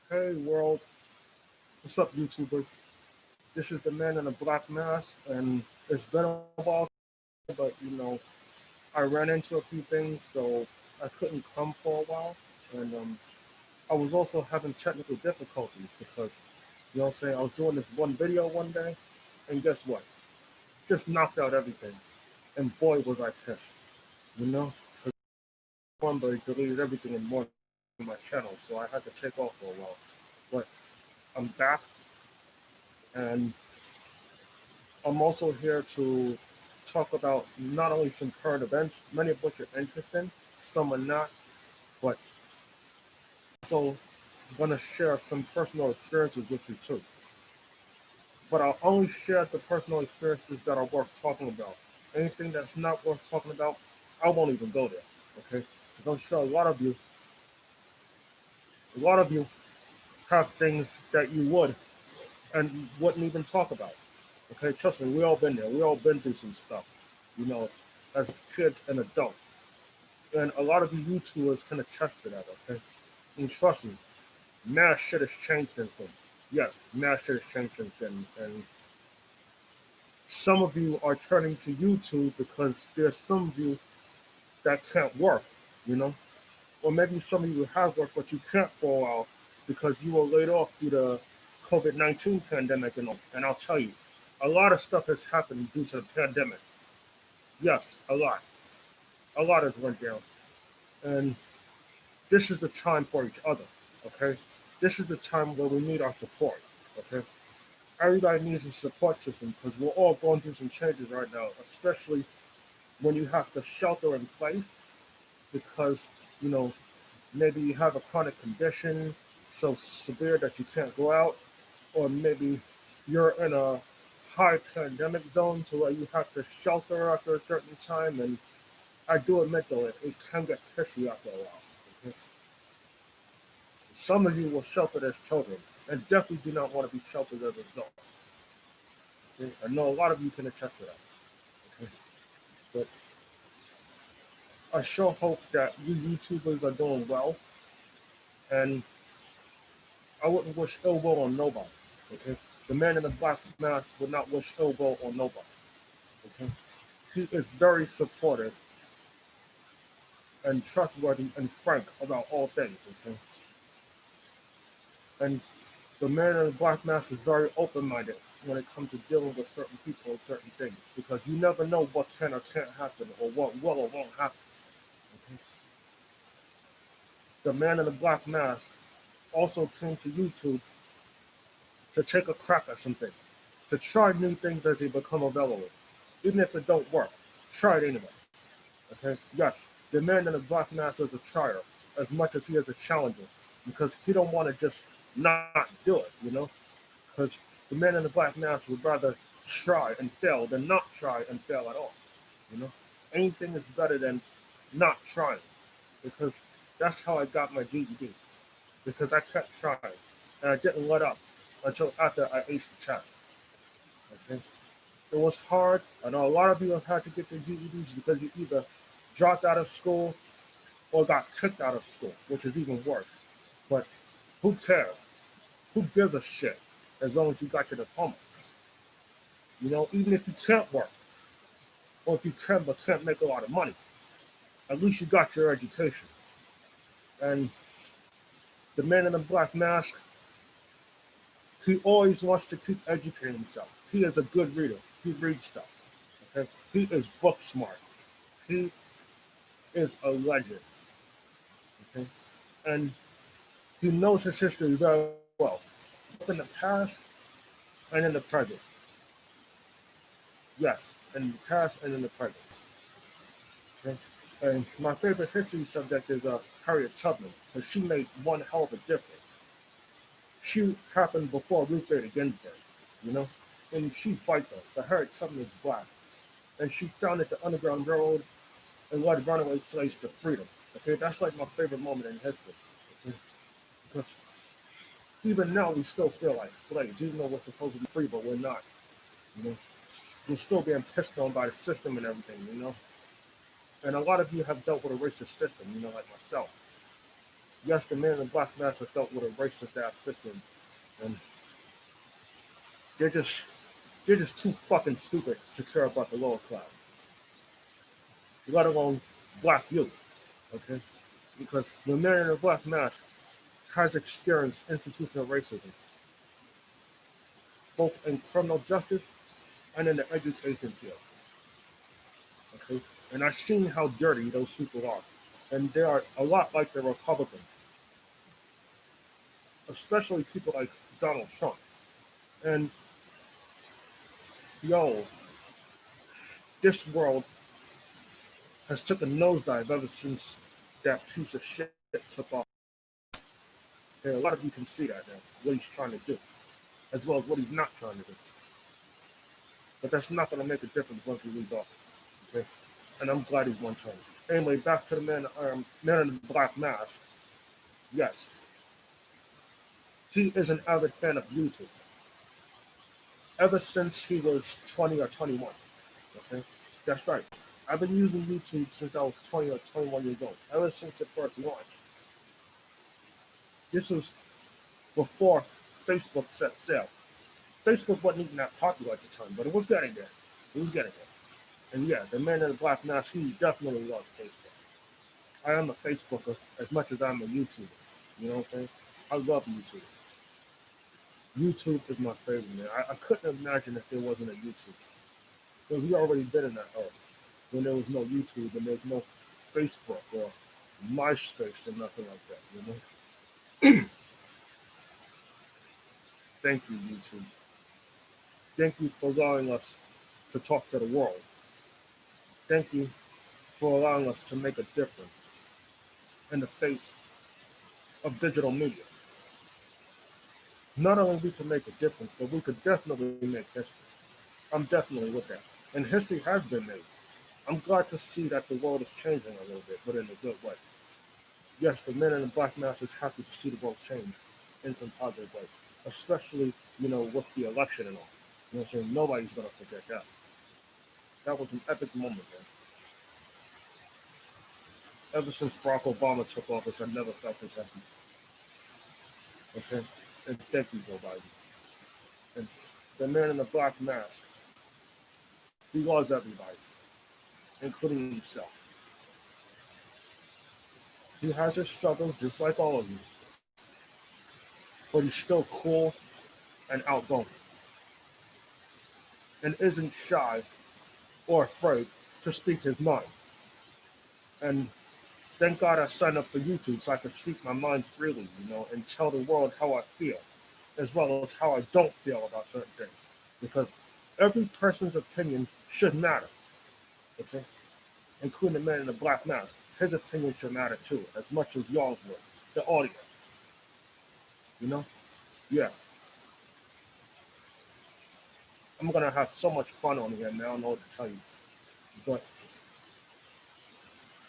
Hey world, what's up YouTubers? This is the man in the black mask, and it's been a while, but I ran into a few things, so I couldn't come for a while, and I was also having technical difficulties because what I'm saying, I was doing this one video one day, and guess what? Just knocked out everything, and boy was I pissed, you know. One, but it deleted everything in one of my channels, so I had to take off for a while. But I'm back, and I'm also here to talk about not only some current events, many of which are interesting, some are not, but also going to share some personal experiences with you too. But I'll only share the personal experiences that are worth talking about. Anything that's not worth talking about, I won't even go there. Okay? Because I'm sure a lot of you have things that you would and wouldn't even talk about. Okay, trust me, we all been there. We all been through some stuff, you know, as kids and adults. And a lot of you YouTubers can attest to that, okay? And trust me, mass shit has changed since then. Yes, mass shit has changed since then. And some of you are turning to YouTube because there's some of you that can't work, you know? Or maybe some of you have work, but you can't for a while because you were laid off due to COVID-19 pandemic and all. And I'll tell you, a lot of stuff has happened due to the pandemic. Yes, a lot. A lot has went down. And this is the time for each other, okay? This is the time where we need our support, okay? Everybody needs a support system because we're all going through some changes right now, especially when you have to shelter in place because, you know, maybe you have a chronic condition so severe that you can't go out, or maybe you're in a high pandemic zone to where you have to shelter after a certain time. And I do admit though, it can get pissy after a while. Okay? Some of you were sheltered as children and definitely do not want to be sheltered as adults. Okay? I know a lot of you can attest to that. Okay? But I sure hope that you YouTubers are doing well, and I wouldn't wish ill will on nobody. Okay? The man in the black mask would not wish ill will on nobody. Okay? He is very supportive and trustworthy and frank about all things. Okay? And the man in the black mask is very open-minded when it comes to dealing with certain people and certain things because you never know what can or can't happen or what will or won't happen. Okay? The man in the black mask also came to YouTube to take a crack at some things, to try new things as they become available, even if it don't work. Try it anyway. Okay? Yes, the man in the black mask is a trier as much as he is a challenger because he don't want to just not do it, because the man in the black mask would rather try and fail than not try and fail at all. You know, anything is better than not trying because that's how I got my GED because I kept trying and I didn't let up until after I aced the test. Okay, it was hard. I know a lot of you have had to get their GEDs because you either dropped out of school or got kicked out of school, which is even worse. But who cares? Who gives a shit as long as you got your diploma? Even if you can't work, or if you can but can't make a lot of money, at least you got your education. And the man in the black mask, he always wants to keep educating himself. He is a good reader. He reads stuff. Okay? He is book smart. He is a legend. Okay? And he knows his history very well, both in the past and in the present. Yes, in the past and in the present. Okay? And my favorite history subject is Harriet Tubman, because she made one hell of a difference. She happened before Ruth Bader Ginsburg, you know? And she fight though. But Harriet Tubman is black. And she founded the Underground Railroad and led runaway slaves to freedom. Okay, that's like my favorite moment in history. Okay? Because even now we still feel like slaves, even though we're supposed to be free, but we're not. You know, we're still being pissed on by the system and everything. And a lot of you have dealt with a racist system, like myself. Yes, the man in the black mask has dealt with a racist ass system, and they're just they're just too fucking stupid to care about the lower class, let alone black youth. Okay, because the man in the black mask has experienced institutional racism, both in criminal justice and in the education field. Okay, and I've seen how dirty those people are, and they are a lot like the Republicans, especially people like Donald Trump. And yo, this world has took a nosedive ever since that piece of shit took off. And a lot of you can see that now, what he's trying to do, as well as what he's not trying to do. But that's not going to make a difference once he leaves office. Okay? And I'm glad he's one term. Anyway, back to the man in the black mask. Yes, he is an avid fan of YouTube. Ever since he was 20 or 21. Okay? That's right. I've been using YouTube since I was 20 or 21 years old. Ever since it first launched. This was before Facebook set sail. Facebook wasn't even that popular at the time, but it was getting there. It was getting there. And yeah, the man in the black mask, he definitely loves Facebook. I am a Facebooker as much as I'm a YouTuber. You know what I'm saying? I love YouTube. YouTube is my favorite, man. I couldn't imagine if there wasn't a YouTube. Because we already been in that era when there was no YouTube and there was no Facebook or MySpace or nothing like that, you know? Thank you, YouTube. Thank you for allowing us to talk to the world. Thank you for allowing us to make a difference in the face of digital media. Not only we can make a difference, but we could definitely make history. I'm definitely with that. And history has been made. I'm glad to see that the world is changing a little bit, but in a good way. Yes, the men in the black mask is happy to see the world change in some positive way, especially, with the election and all. You know what I'm saying? Nobody's going to forget that. That was an epic moment, man. Ever since Barack Obama took office, I never felt this happy. Okay? And thank you, Joe Biden. And the man in the black mask, he loves everybody, including himself. He has his struggles just like all of you, but he's still cool and outgoing and isn't shy or afraid to speak his mind. And thank God I signed up for YouTube so I can speak my mind freely, and tell the world how I feel, as well as how I don't feel about certain things. Because every person's opinion should matter, okay? Including the man in the black mask. His opinion should matter too, as much as y'all's would. The audience, you know? Yeah. I'm gonna have so much fun on here, man. I don't know what to tell you. But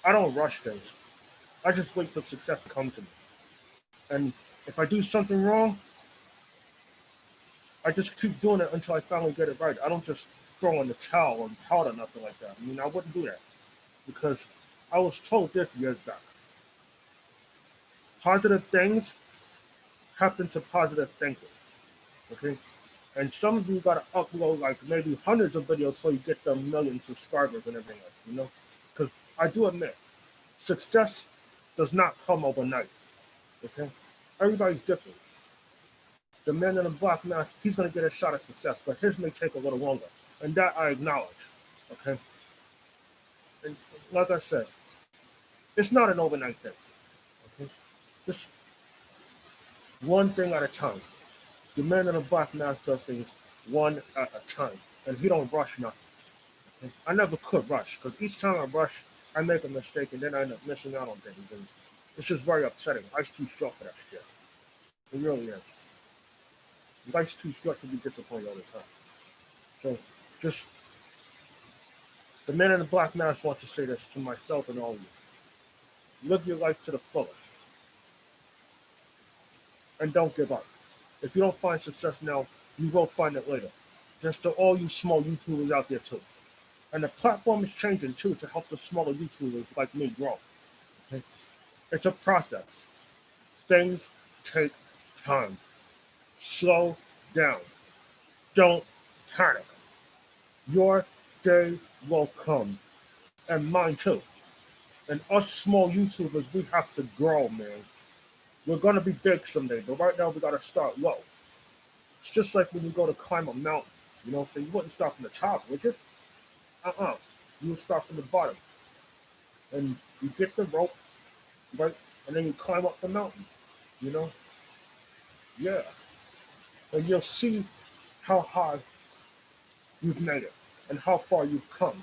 I don't rush things. I just wait for success to come to me. And if I do something wrong, I just keep doing it until I finally get it right. I don't just throw in the towel or pout or nothing like that. I mean, I wouldn't do that. Because I was told this years back. Positive things happen to positive thinkers. Okay? And some of you gotta upload like maybe hundreds of videos so you get the million subscribers and everything else. Because I do admit, success does not come overnight. Okay? Everybody's different. The man in the black mask, he's gonna get a shot at success, but his may take a little longer. And that I acknowledge. Okay? And like I said, it's not an overnight thing. Okay? Just one thing at a time. The man in the black mask does things one at a time. And he don't rush nothing. Okay? I never could rush, because each time I rush, I make a mistake and then I end up missing out on things. And it's just very upsetting. Life's too short for that shit. It really is. Life's too short to be disappointed all the time. So just the man in the black mask wants to say this to myself and all of you. Live your life to the fullest. And don't give up. If you don't find success now, you will find it later. Just to all you small YouTubers out there too. And the platform is changing too to help the smaller YouTubers like me grow. Okay? It's a process. Things take time. Slow down. Don't panic. Your day will come, and mine too. And us small YouTubers, we have to grow, man. We're gonna be big someday, but right now we gotta start low. It's just like when you go to climb a mountain. You know, so you wouldn't start from the top, would you? Uh-uh. You would start from the bottom, and you get the rope, right, and then you climb up the mountain. You know, yeah, and you'll see how high you've made it and how far you've come.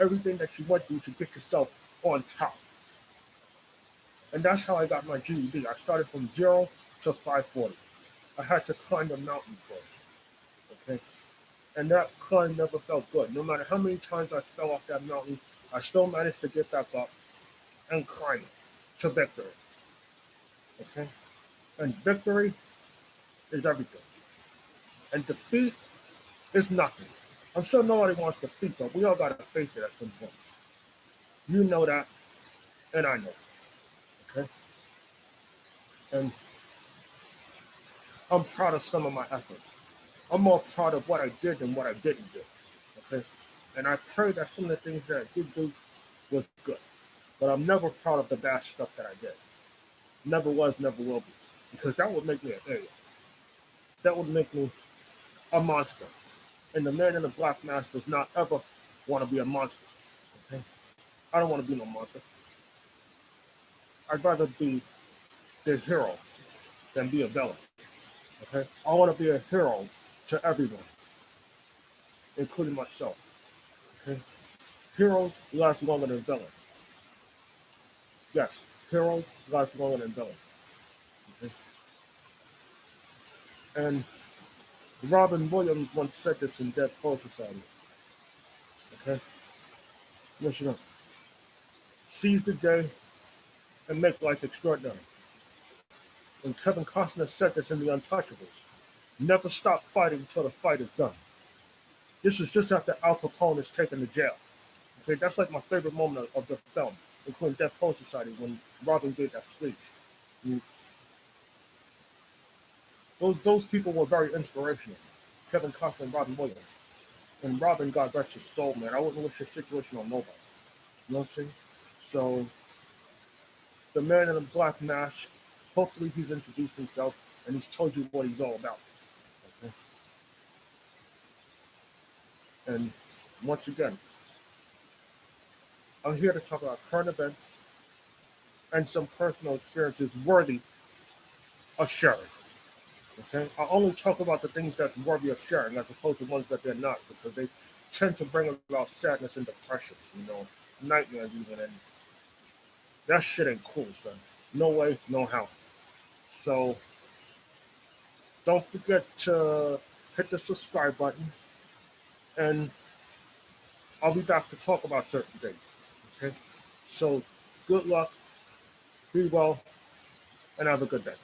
Everything that you went through to get yourself on top. And that's how I got my GED. I started from 0 to 540. I had to climb the mountain first. Okay? And that climb never felt good. No matter how many times I fell off that mountain, I still managed to get back up and climb it to victory. Okay? And victory is everything. And defeat is nothing. I'm sure nobody wants defeat, but we all gotta face it at some point. You know that, and I know. Okay? And I'm proud of some of my efforts. I'm more proud of what I did than what I didn't do. Okay? And I pray that some of the things that I did do was good. But I'm never proud of the bad stuff that I did. Never was, never will be. Because that would make me an idiot. That would make me a monster. And the man in the black mask does not ever want to be a monster. Okay? I don't want to be no monster. I'd rather be the hero than be a villain. Okay? I want to be a hero to everyone, including myself. Okay? Heroes last longer than villains. Yes, heroes last longer than villains. Okay? And Robin Williams once said this in Dead Poet Society. Okay? Yes, you know. Seize the day and make life extraordinary. And Kevin Costner said this in The Untouchables. Never stop fighting until the fight is done. This is just after Al Capone is taken to jail. Okay, that's like my favorite moment of the film, including Death Poet Society, when Robin gave that speech. And those people were very inspirational. Kevin Costner and Robin Williams. And Robin, God rest his soul, man. I wouldn't wish his situation on nobody. You know what I'm saying? So, the man in the black mask, hopefully he's introduced himself and he's told you what he's all about. Okay? And once again, I'm here to talk about current events and some personal experiences worthy of sharing. Okay? I only talk about the things that's worthy of sharing as opposed to ones that they're not, because they tend to bring about sadness and depression, nightmares even, and that shit ain't cool, son. No way, no how. So don't forget to hit the subscribe button, and I'll be back to talk about certain things. Okay? So good luck, be well, and have a good day.